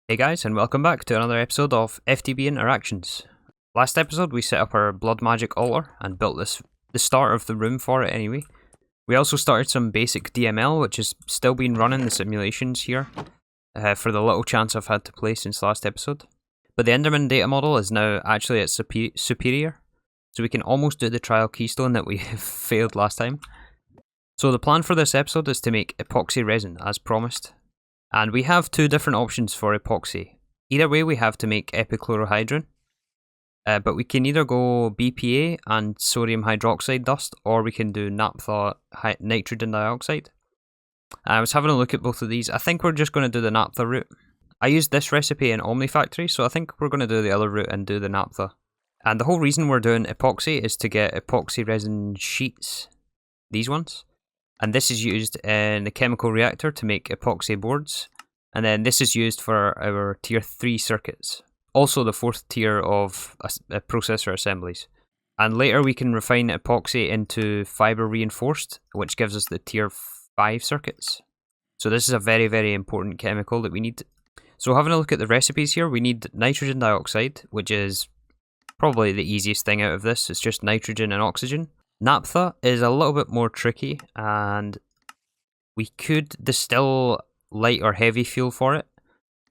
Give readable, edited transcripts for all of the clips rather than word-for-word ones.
Hey guys, and welcome back to another episode of FTB Interactions. Last episode we set up our blood magic altar and built the start of the room for it anyway. We also started some basic DML, which has still been running the simulations here for the little chance I've had to play since last episode. But the Enderman data model is now actually at superior, so we can almost do the trial keystone that we failed last time. So the plan for this episode is to make epoxy resin as promised. And we have two different options for epoxy. Either way, we have to make epichlorohydrin, but we can either go BPA and sodium hydroxide dust, or we can do naphtha nitrogen dioxide. I was having a look at both of these. I think we're just going to do the naphtha route. I used this recipe in Omnifactory, so I think we're going to do the other route and do the naphtha. And the whole reason we're doing epoxy is to get epoxy resin sheets, these ones. And this is used in the chemical reactor to make epoxy boards. And then this is used for our tier 3 circuits. Also the 4th tier of processor assemblies. And later we can refine epoxy into fiber reinforced, which gives us the tier 5 circuits. So this is a very, very important chemical that we need. So having a look at the recipes here, we need nitrogen dioxide, which is probably the easiest thing out of this. It's just nitrogen and oxygen. Naphtha is a little bit more tricky, and we could distill light or heavy fuel for it.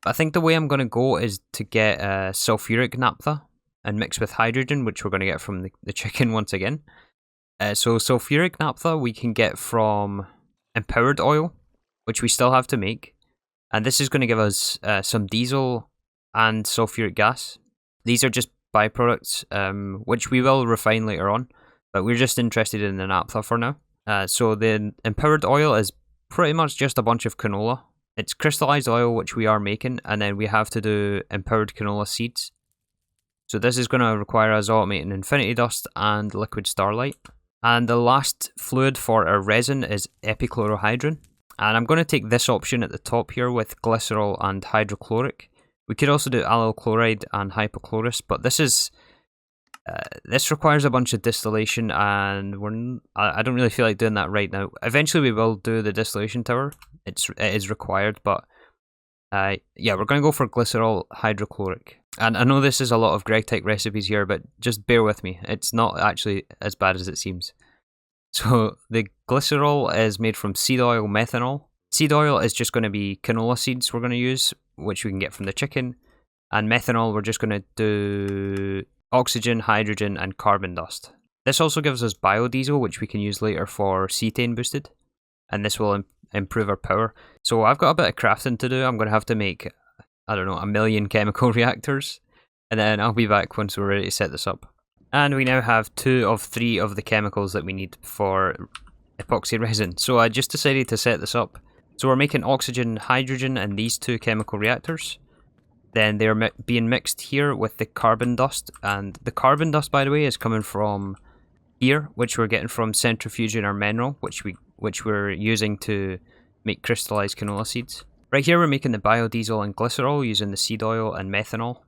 I think the way I'm going to go is to get sulfuric naphtha and mix with hydrogen, which we're going to get from the chicken once again. So sulfuric naphtha we can get from empowered oil, which we still have to make. And this is going to give us some diesel and sulfuric gas. These are just byproducts, which we will refine later on. But we're just interested in the naphtha for now. So the empowered oil is pretty much just a bunch of canola. It's crystallized oil, which we are making, and then we have to do empowered canola seeds. So this is going to require us automating infinity dust and liquid starlight. And the last fluid for our resin is epichlorohydrin. And I'm going to take this option at the top here with glycerol and hydrochloric. We could also do allyl chloride and hypochlorous, but this requires a bunch of distillation, and I don't really feel like doing that right now. Eventually we will do the distillation tower. It is required, but yeah, we're going to go for glycerol hydrochloric. And I know this is a lot of GregTech recipes here, but just bear with me. It's not actually as bad as it seems. So the glycerol is made from seed oil methanol. Seed oil is just going to be canola seeds we're going to use, which we can get from the chicken. And methanol, we're just going to do oxygen, hydrogen, and carbon dust. This also gives us biodiesel, which we can use later for cetane boosted, and this will improve our power. So I've got a bit of crafting to do. I'm going to have to make, I don't know, 1 million chemical reactors, and then I'll be back once we're ready to set this up. And we now have 2 of 3 of the chemicals that we need for epoxy resin. So I just decided to set this up. So we're making oxygen, hydrogen, and these 2 chemical reactors. Then they're being mixed here with the carbon dust, and the carbon dust, by the way, is coming from here, which we're getting from centrifuging our mineral, which we're using to make crystallized canola seeds. Right here we're making the biodiesel and glycerol using the seed oil and methanol.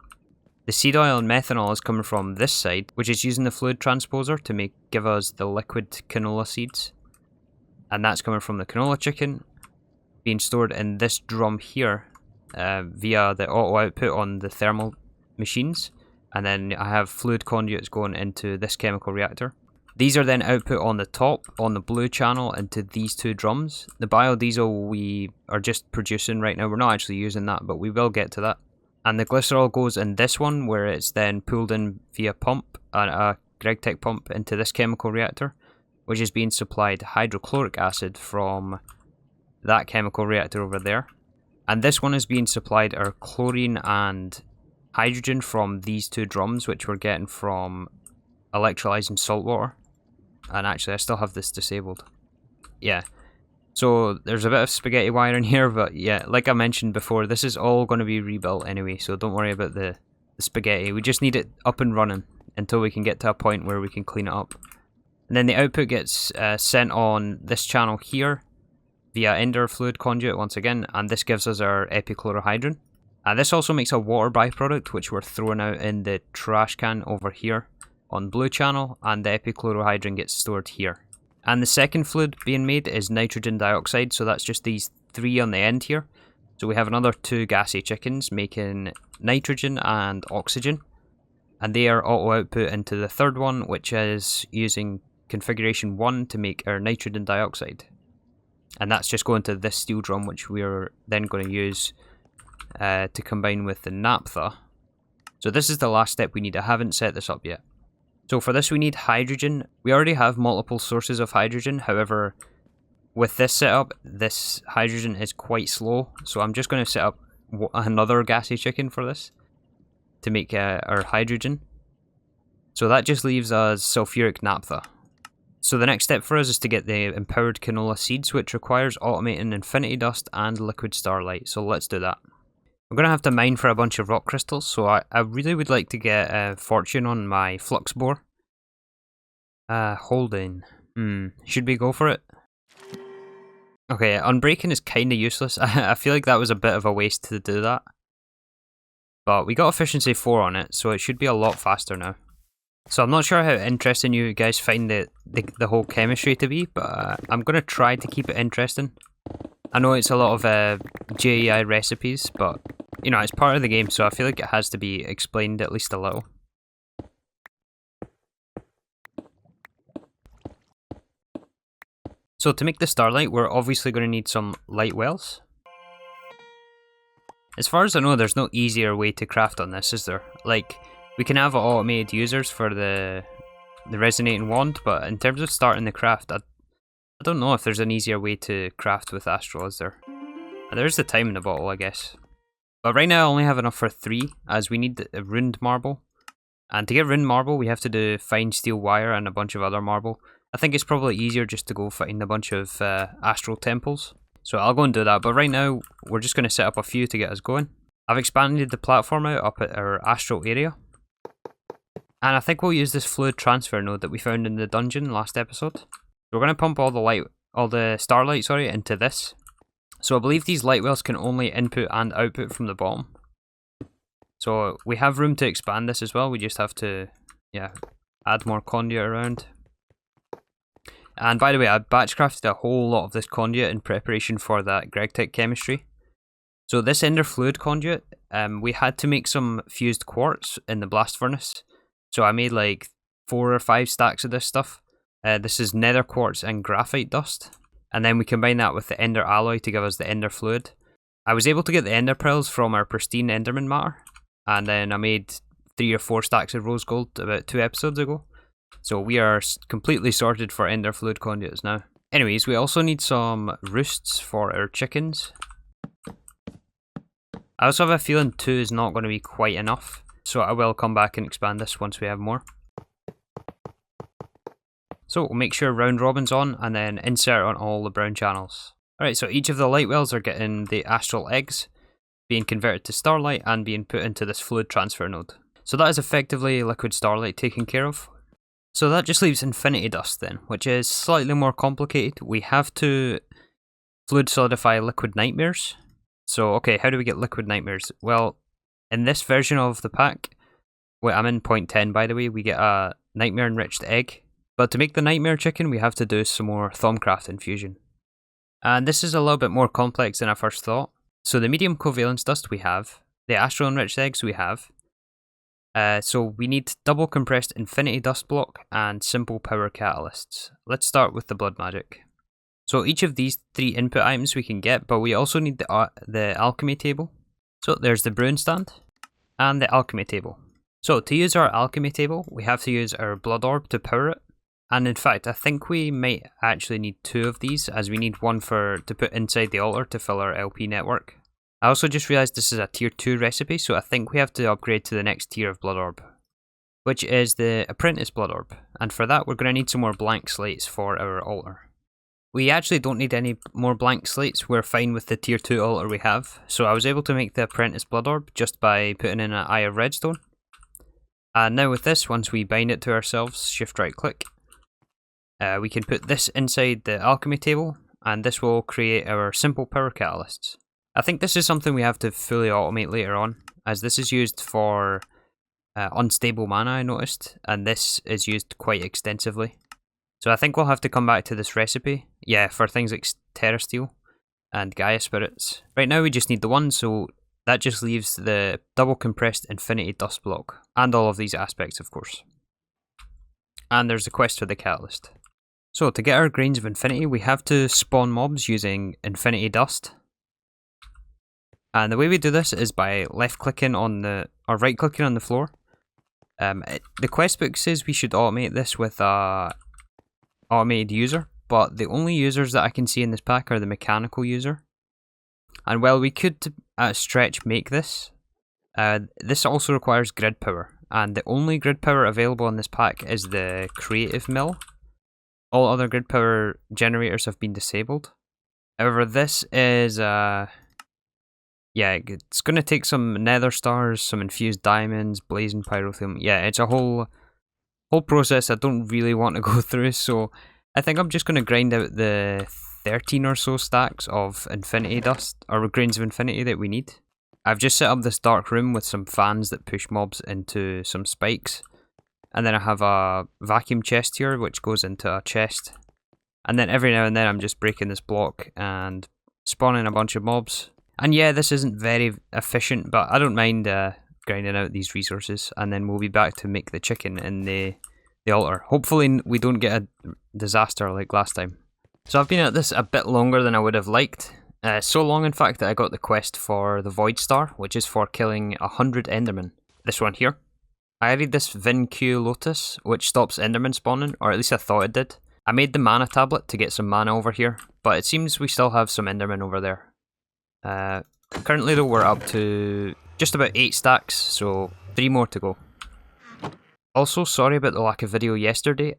The seed oil and methanol is coming from this side, which is using the fluid transposer to give us the liquid canola seeds, and that's coming from the canola chicken, being stored in this drum here. Via the auto output on the thermal machines, and then I have fluid conduits going into this chemical reactor. These are then output on the top on the blue channel into these 2 drums. The biodiesel we are just producing right now, we're not actually using that, but we will get to that. And the glycerol goes in this one, where it's then pulled in via pump, a GregTech pump, into this chemical reactor, which is being supplied hydrochloric acid from that chemical reactor over there. And this one is being supplied our chlorine and hydrogen from these 2 drums, which we're getting from electrolyzing salt water. And actually, I still have this disabled. Yeah. So there's a bit of spaghetti wire in here, but yeah, like I mentioned before, this is all going to be rebuilt anyway, so don't worry about the spaghetti. We just need it up and running until we can get to a point where we can clean it up. And then the output gets sent on this channel here, via ender fluid conduit once again, and this gives us our epichlorohydrin. This also makes a water byproduct, which we're throwing out in the trash can over here on blue channel, and the epichlorohydrin gets stored here. And the second fluid being made is nitrogen dioxide, so that's just these 3 on the end here. So we have another 2 gassy chickens making nitrogen and oxygen. And they are auto output into the third one, which is using configuration 1 to make our nitrogen dioxide. And that's just going to this steel drum, which we're then going to use to combine with the naphtha. So this is the last step we need. I haven't set this up yet. So for this we need hydrogen. We already have multiple sources of hydrogen. However, with this setup, this hydrogen is quite slow. So I'm just going to set up another gassy chicken for this to make our hydrogen. So that just leaves us sulfuric naphtha. So the next step for us is to get the empowered canola seeds, which requires automating infinity dust and liquid starlight. So let's do that. I'm going to have to mine for a bunch of rock crystals, so I really would like to get fortune on my flux bore. Holding. Should we go for it? Okay, unbreaking is kind of useless. I feel like that was a bit of a waste to do that. But we got efficiency 4 on it, so it should be a lot faster now. So I'm not sure how interesting you guys find the whole chemistry to be, but I'm going to try to keep it interesting. I know it's a lot of JEI recipes, but you know, it's part of the game, so I feel like it has to be explained at least a little. So to make the Starlight, we're obviously going to need some light wells. As far as I know, there's no easier way to craft on this, is there? Like, we can have automated users for the resonating wand, but in terms of starting the craft, I don't know if there's an easier way to craft with Astral, is there? There's the time in the bottle, I guess. But right now I only have enough for 3, as we need a runed marble. And to get runed marble, we have to do fine steel wire and a bunch of other marble. I think it's probably easier just to go find a bunch of Astral temples. So I'll go and do that, but right now we're just going to set up a few to get us going. I've expanded the platform out up at our Astral area. And I think we'll use this fluid transfer node that we found in the dungeon last episode. We're going to pump all the starlight, into this. So I believe these light wells can only input and output from the bottom. So we have room to expand this as well. We just have to, add more conduit around. And by the way, I batch crafted a whole lot of this conduit in preparation for that GregTech chemistry. So this ender fluid conduit, we had to make some fused quartz in the blast furnace. So I made like 4 or 5 stacks of this stuff. This is nether quartz and graphite dust. And then we combine that with the ender alloy to give us the ender fluid. I was able to get the ender pearls from our pristine enderman matter. And then I made 3 or 4 stacks of rose gold about 2 episodes ago. So we are completely sorted for ender fluid conduits now. Anyways, we also need some roosts for our chickens. I also have a feeling 2 is not going to be quite enough. So I will come back and expand this once we have more. So we'll make sure round robin's on and then insert on all the brown channels. Alright, so each of the light wells are getting the astral eggs, being converted to starlight and being put into this fluid transfer node. So that is effectively liquid starlight taken care of. So that just leaves infinity dust then, which is slightly more complicated. We have to fluid solidify liquid nightmares. So okay, how do we get liquid nightmares? Well, in this version of the pack, I'm in point 10 by the way, we get a nightmare enriched egg. But to make the nightmare chicken, we have to do some more Thaumcraft infusion. And this is a little bit more complex than I first thought. So the medium covalence dust we have, the astral enriched eggs we have. So we need double compressed infinity dust block and simple power catalysts. Let's start with the blood magic. So each of these 3 input items we can get, but we also need the alchemy table. So there's the brewing stand and the alchemy table. So to use our alchemy table, we have to use our blood orb to power it. And in fact, I think we might actually need 2 of these, as we need one to put inside the altar to fill our LP network. I also just realised this is a tier 2 recipe, so I think we have to upgrade to the next tier of blood orb, which is the apprentice blood orb. And for that, we're going to need some more blank slates for our altar. We actually don't need any more blank slates, we're fine with the tier 2 altar we have. So I was able to make the apprentice blood orb just by putting in an eye of redstone. And now with this, once we bind it to ourselves, shift right click, we can put this inside the alchemy table, and this will create our simple power catalysts. I think this is something we have to fully automate later on, as this is used for unstable mana, I noticed, and this is used quite extensively. So I think we'll have to come back to this recipe, for things like terra steel, and Gaia spirits. Right now we just need the one, so that just leaves the double compressed infinity dust block, and all of these aspects of course. And there's a quest for the catalyst. So to get our grains of infinity, we have to spawn mobs using infinity dust. And the way we do this is by left clicking on the, or right clicking on the floor. The quest book says we should automate this with a automated user, but the only users that I can see in this pack are the mechanical user. And while we could at a stretch make this, this also requires grid power, and the only grid power available in this pack is the creative mill. All other grid power generators have been disabled. However, this is yeah, it's going to take some nether stars, some infused diamonds, blazing pyrotheum. Yeah, it's a whole process I don't really want to go through, so I think I'm just going to grind out the 13 or so stacks of infinity dust, or grains of infinity that we need. I've just set up this dark room with some fans that push mobs into some spikes. And then I have a vacuum chest here, which goes into a chest. And then every now and then I'm just breaking this block and spawning a bunch of mobs. And yeah, this isn't very efficient, but I don't mind grinding out these resources. And then we'll be back to make the chicken in the altar. Hopefully we don't get a disaster like last time. So I've been at this a bit longer than I would have liked. So long in fact that I got the quest for the Void Star, which is for killing 100 Endermen. This one here. I added this VinQ Lotus, which stops Enderman spawning, or at least I thought it did. I made the mana tablet to get some mana over here, but it seems we still have some Endermen over there. Currently though we're up to just about 8 stacks, so 3 more to go. Also, sorry about the lack of video yesterday.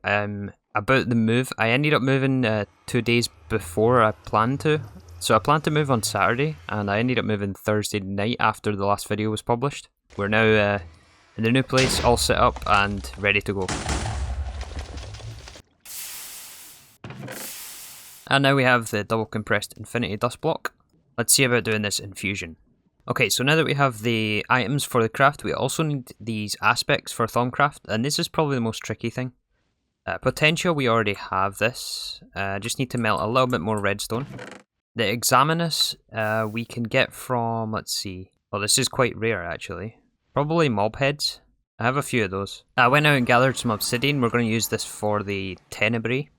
About the move, I ended up moving 2 days before I planned to. So I planned to move on Saturday, and I ended up moving Thursday night after the last video was published. We're now in the new place, all set up and ready to go. And now we have the double compressed infinity dust block. Let's see about doing this infusion. Okay, so now that we have the items for the craft, we also need these aspects for Thaumcraft, and this is probably the most tricky thing. Potential, we already have this. Just need to melt a little bit more redstone. The Examinus we can get from, let's see. Well, this is quite rare actually. Probably mob heads. I have a few of those. I went out and gathered some obsidian. We're going to use this for the Tenebrae.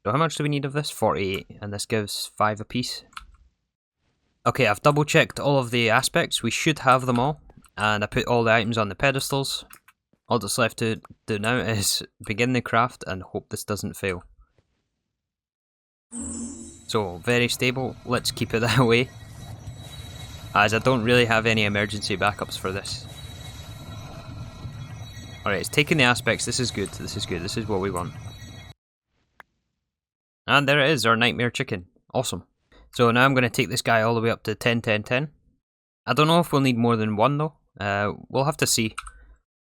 So how much do we need of this? 48, and this gives 5 apiece. Okay, I've double checked all of the aspects. We should have them all. And I put all the items on the pedestals. All that's left to do now is begin the craft and hope this doesn't fail. So, very stable. Let's keep it that way, as I don't really have any emergency backups for this. Alright, it's taking the aspects. This is good. This is good. This is what we want. And there it is, our nightmare chicken. Awesome. So now I'm going to take this guy all the way up to 10, 10, 10. I don't know if we'll need more than one though. We'll have to see.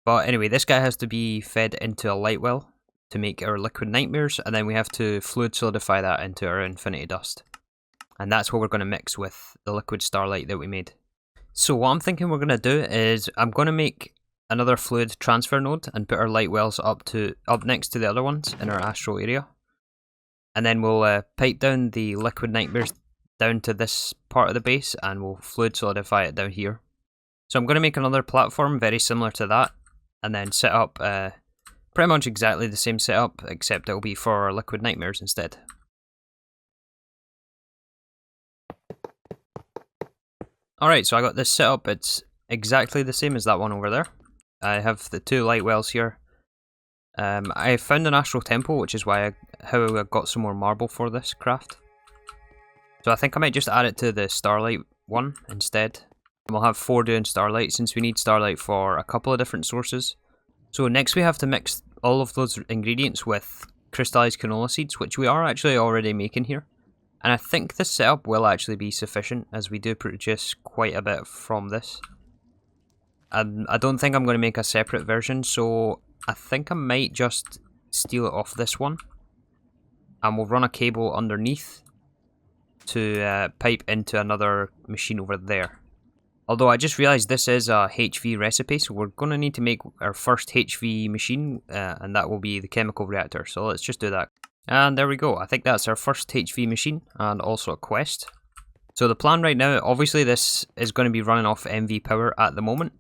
But anyway, this guy has to be fed into a light well to make our liquid nightmares, and then we have to fluid solidify that into our infinity dust. And that's what we're going to mix with the liquid starlight that we made. So what I'm thinking we're going to do is I'm going to make another fluid transfer node and put our light wells up next to the other ones in our astral area. And then we'll pipe down the liquid nightmares down to this part of the base, and we'll fluid solidify it down here. So I'm going to make another platform very similar to that, and then set up pretty much exactly the same setup, except it'll be for our liquid nightmares instead. Alright, so I got this set up. It's exactly the same as that one over there. I have the 2 light wells here. I found an astral temple, which is how I got some more marble for this craft. So I think I might just add it to the Starlight one instead. And we'll have 4 doing Starlight, since we need Starlight for a couple of different sources. So next we have to mix all of those ingredients with crystallized canola seeds, which we are actually already making here. And I think this setup will actually be sufficient, as we do produce quite a bit from this. And I don't think I'm going to make a separate version, so I think I might just steal it off this one. And we'll run a cable underneath to pipe into another machine over there. Although I just realised this is a HV recipe, so we're going to need to make our first HV machine, and that will be the chemical reactor. So let's just do that. And there we go. I think that's our first HV machine and also a quest. So the plan right now, obviously this is going to be running off MV power at the moment.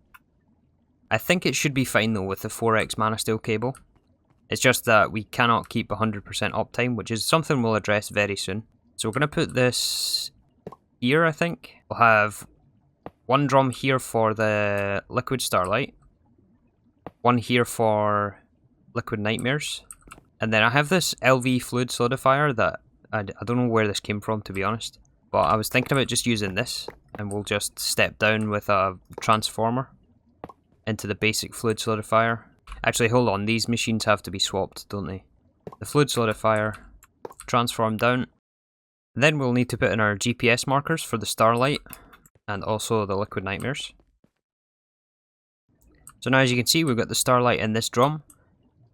I think it should be fine though with the 4x mana steel cable. It's just that we cannot keep 100% uptime, which is something we'll address very soon. So we're going to put this here, I think. We'll have one drum here for the liquid Starlight. One here for liquid Nightmares. And then I have this LV fluid solidifier that I don't know where this came from, to be honest. But I was thinking about just using this, and we'll just step down with a transformer into the basic fluid solidifier. Actually, hold on, these machines have to be swapped, don't they? The fluid solidifier, transform down. Then we'll need to put in our GPS markers for the Starlight, and also the liquid Nightmares. So now as you can see, we've got the Starlight in this drum,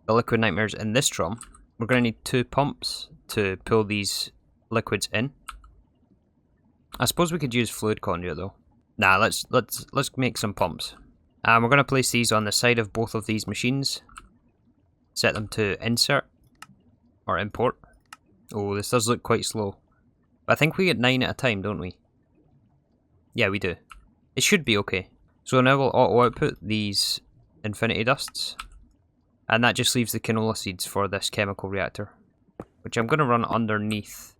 the liquid Nightmares in this drum. We're going to need 2 pumps to pull these liquids in. I suppose we could use fluid conduit though. Nah, let's make some pumps. And we're going to place these on the side of both of these machines. Set them to insert or import. Oh, this does look quite slow. But I think we get 9 at a time, don't we? Yeah, we do. It should be okay. So now we'll auto output these infinity dusts. And that just leaves the canola seeds for this chemical reactor, which I'm going to run underneath.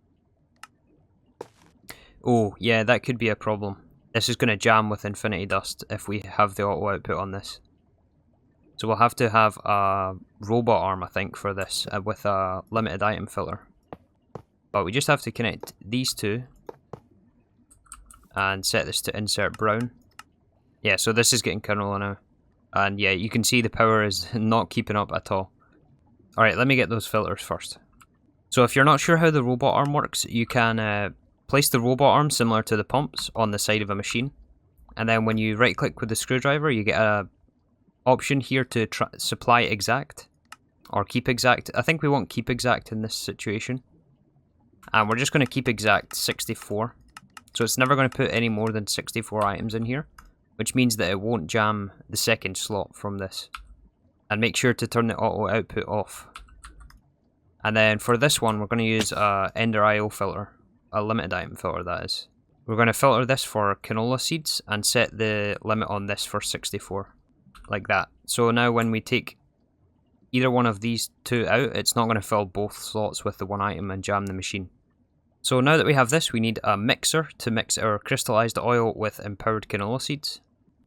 Oh, yeah, that could be a problem. This is going to jam with infinity dust if we have the auto output on this. So we'll have to have a robot arm, I think, for this with a limited item filter. But we just have to connect these two and set this to insert brown. Yeah, so this is getting canola now. And yeah, you can see the power is not keeping up at all. Alright, let me get those filters first. So if you're not sure how the robot arm works, you can place the robot arm similar to the pumps on the side of a machine. And then when you right click with the screwdriver, you get a option here to supply exact or keep exact. I think we want keep exact in this situation. And we're just going to keep exact 64. So it's never going to put any more than 64 items in here, which means that it won't jam the second slot from this. And make sure to turn the auto output off. And then for this one, we're going to use a Ender IO filter, a limited item filter that is. We're going to filter this for canola seeds and set the limit on this for 64, like that. So now when we take either one of these two out, it's not going to fill both slots with the one item and jam the machine. So now that we have this, we need a mixer to mix our crystallized oil with empowered canola seeds.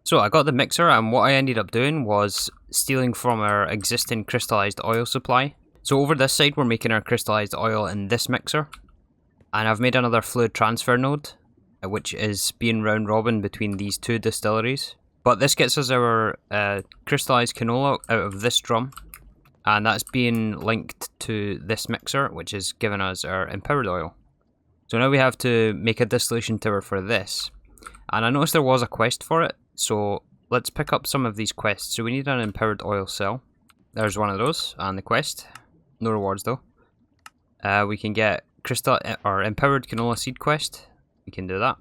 So I got the mixer, and what I ended up doing was stealing from our existing crystallized oil supply. So over this side we're making our crystallized oil in this mixer. And I've made another fluid transfer node, which is being round robin between these two distilleries. But this gets us our crystallized canola out of this drum. And that's being linked to this mixer, which is giving us our empowered oil. So now we have to make a distillation tower for this. And I noticed there was a quest for it. So let's pick up some of these quests. So we need an empowered oil cell. There's one of those, and the quest. No rewards though. We can get crystal or empowered canola seed quest. We can do that.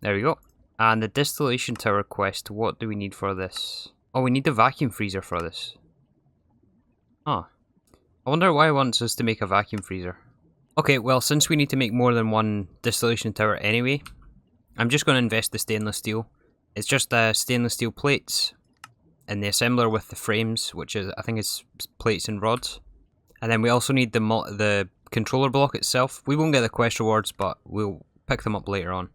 There we go. And the distillation tower quest. What do we need for this? Oh, we need the vacuum freezer for this. Huh. I wonder why it wants us to make a vacuum freezer. Okay, well, since we need to make more than one distillation tower anyway, I'm just going to invest the stainless steel. It's just stainless steel plates and the assembler with the frames, which is I think is plates and rods. And then we also need the controller block itself. We won't get the quest rewards, but we'll pick them up later on.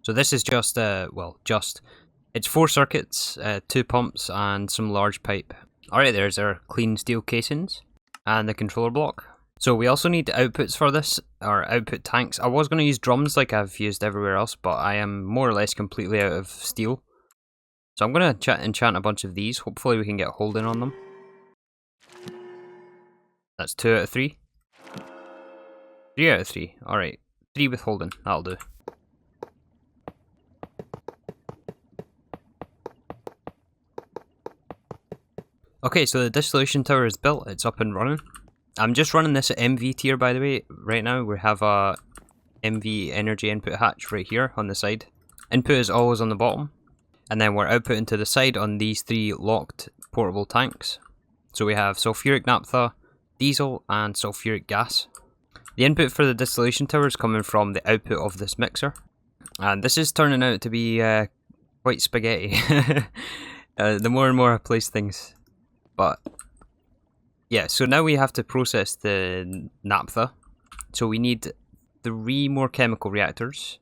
So this is just, it's 4 circuits, 2 pumps and some large pipe. Alright, there's our clean steel casings and the controller block. So we also need outputs for this, or output tanks. I was going to use drums like I've used everywhere else, but I am more or less completely out of steel. So I'm going to enchant a bunch of these. Hopefully we can get holding on them. That's 2 out of 3. 3 out of 3. Alright, 3 with holding. That'll do. Okay, so the distillation tower is built. It's up and running. I'm just running this at MV tier, by the way. Right now we have a MV energy input hatch right here on the side. Input is always on the bottom. And then we're outputting to the side on these 3 locked portable tanks. So we have sulfuric naphtha, diesel and sulfuric gas. The input for the distillation tower is coming from the output of this mixer, and this is turning out to be quite spaghetti. The more and more I place things. But yeah, so now we have to process the naphtha. So we need 3 more chemical reactors.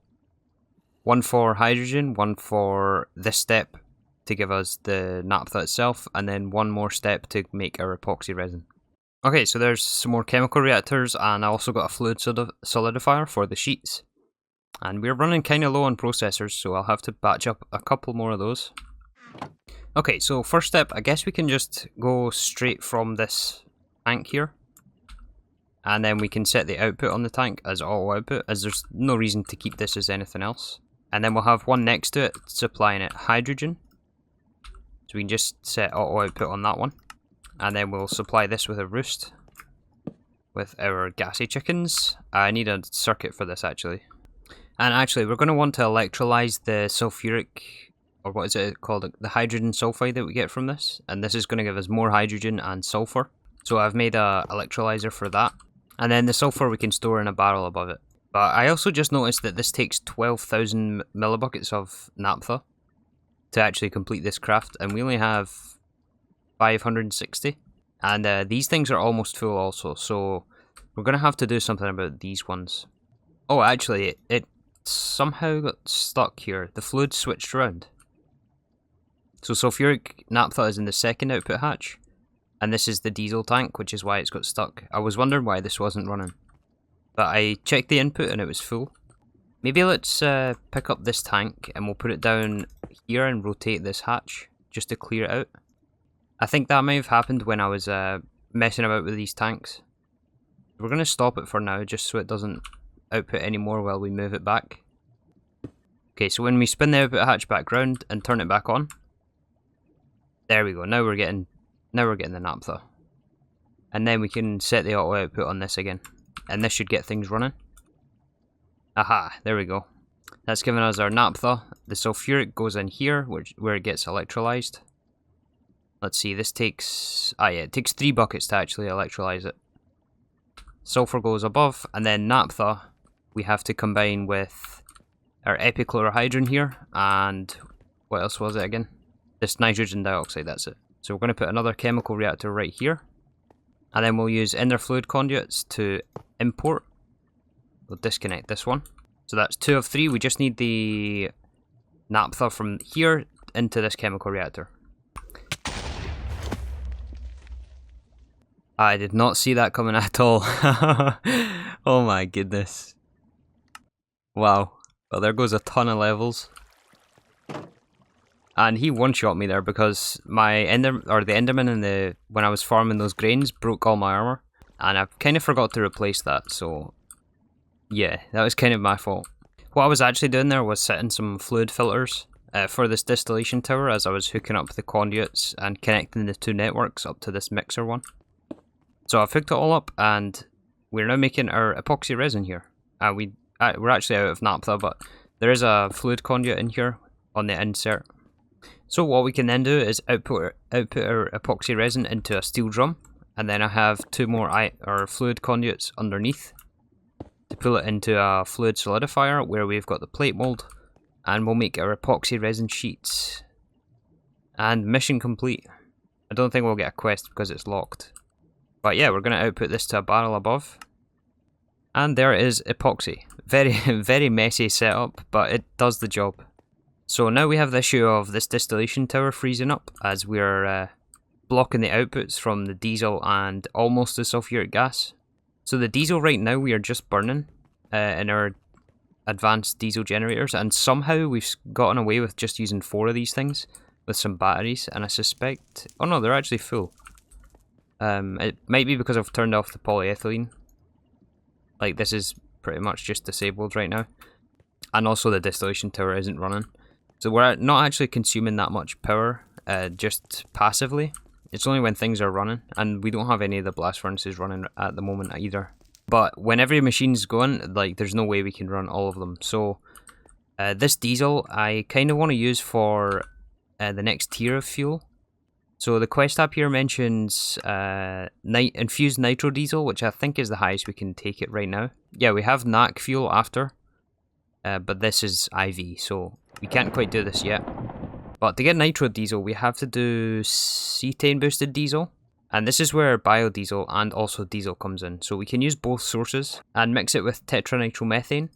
1 for hydrogen, 1 for this step to give us the naphtha itself, and then 1 more step to make our epoxy resin. Okay, so there's some more chemical reactors, and I also got a fluid solidifier for the sheets. And we're running kind of low on processors, so I'll have to batch up a couple more of those. Okay, so first step, I guess we can just go straight from this tank here. And then we can set the output on the tank as auto output, as there's no reason to keep this as anything else. And then we'll have one next to it, supplying it hydrogen. So we can just set auto output on that one. And then we'll supply this with a roost with our gassy chickens. I need a circuit for this actually. And actually, we're going to want to electrolyze the sulfuric, or what is it called, the hydrogen sulfide that we get from this. And this is going to give us more hydrogen and sulfur. So I've made a electrolyzer for that. And then the sulfur we can store in a barrel above it. But I also just noticed that this takes 12,000 millibuckets of naphtha to actually complete this craft. And we only have 560. And these things are almost full also. So we're going to have to do something about these ones. Oh, actually, it somehow got stuck here. The fluid switched around. So sulfuric naphtha is in the second output hatch. And this is the diesel tank, which is why it's got stuck. I was wondering why this wasn't running. But I checked the input and it was full. Maybe let's pick up this tank and we'll put it down here and rotate this hatch just to clear it out. I think that may have happened when I was messing about with these tanks. We're going to stop it for now just so it doesn't output anymore while we move it back. Okay, so when we spin the output hatch back round and turn it back on. There we go, now we're getting the naphtha. And then we can set the auto output on this again. And this should get things running. Aha, there we go. That's giving us our naphtha. The sulfuric goes in here, where it gets electrolyzed. Let's see, this takes... it takes 3 buckets to actually electrolyze it. Sulfur goes above, and then naphtha we have to combine with our epichlorohydrin here, and what else was it again? This nitrogen dioxide, that's it. So we're going to put another chemical reactor right here. And then we'll use inner fluid conduits to import. We'll disconnect this one. So that's 2 of 3. We just need the naphtha from here into this chemical reactor. I did not see that coming at all. Oh my goodness. Wow. Well, there goes a ton of levels. And he one-shot me there because my the Enderman when I was farming those grains broke all my armor. And I kind of forgot to replace that, so yeah, that was kind of my fault. What I was actually doing there was setting some fluid filters for this distillation tower as I was hooking up the conduits and connecting the 2 networks up to this mixer one. So I've hooked it all up and we're now making our epoxy resin here. We're actually out of naphtha, but there is a fluid conduit in here on the insert. So what we can then do is output our epoxy resin into a steel drum, and then I have 2 more fluid conduits underneath to pull it into a fluid solidifier where we've got the plate mold, and we'll make our epoxy resin sheets. And mission complete. I don't think we'll get a quest because it's locked. But yeah, we're going to output this to a barrel above. And there is epoxy. Very, very messy setup, but it does the job. So now we have the issue of this distillation tower freezing up as we're blocking the outputs from the diesel and almost the sulfuric gas. So the diesel right now we are just burning in our advanced diesel generators, and somehow we've gotten away with just using 4 of these things with some batteries, and I suspect... Oh no, they're actually full. It might be because I've turned off the polyethylene. Like, this is pretty much just disabled right now. And also the distillation tower isn't running. So we're not actually consuming that much power, just passively. It's only when things are running, and we don't have any of the blast furnaces running at the moment either. But when every machine's going, like, there's no way we can run all of them. So this diesel I kind of want to use for the next tier of fuel. So the quest tab here mentions infused nitro diesel, which I think is the highest we can take it right now. Yeah, we have NAC fuel after, but this is IV, so we can't quite do this yet. But to get nitro diesel, we have to do cetane boosted diesel. And this is where biodiesel and also diesel comes in. So we can use both sources and mix it with tetranitromethane.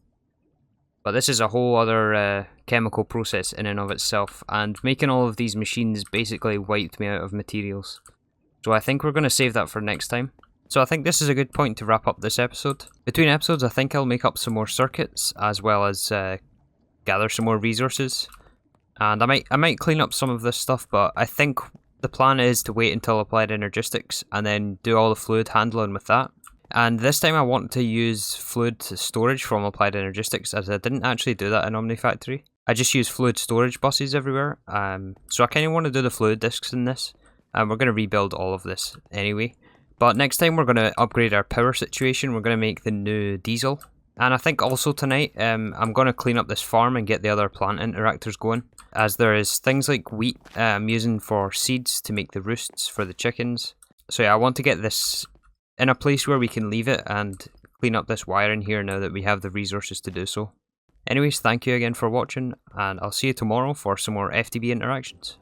But this is a whole other chemical process in and of itself. And making all of these machines basically wiped me out of materials. So I think we're going to save that for next time. So I think this is a good point to wrap up this episode. Between episodes, I think I'll make up some more circuits as well as gather some more resources. And I might clean up some of this stuff, but I think the plan is to wait until Applied Energistics and then do all the fluid handling with that. And this time I want to use fluid storage from Applied Energistics, as I didn't actually do that in OmniFactory. I just use fluid storage buses everywhere. So I kind of want to do the fluid discs in this. And we're going to rebuild all of this anyway. But next time we're going to upgrade our power situation. We're going to make the new diesel. And I think also tonight I'm going to clean up this farm and get the other plant interactors going. As there is things like wheat I'm using for seeds to make the roosts for the chickens. So yeah, I want to get this in a place where we can leave it and clean up this wiring here now that we have the resources to do so. Anyways, thank you again for watching, and I'll see you tomorrow for some more FTB interactions.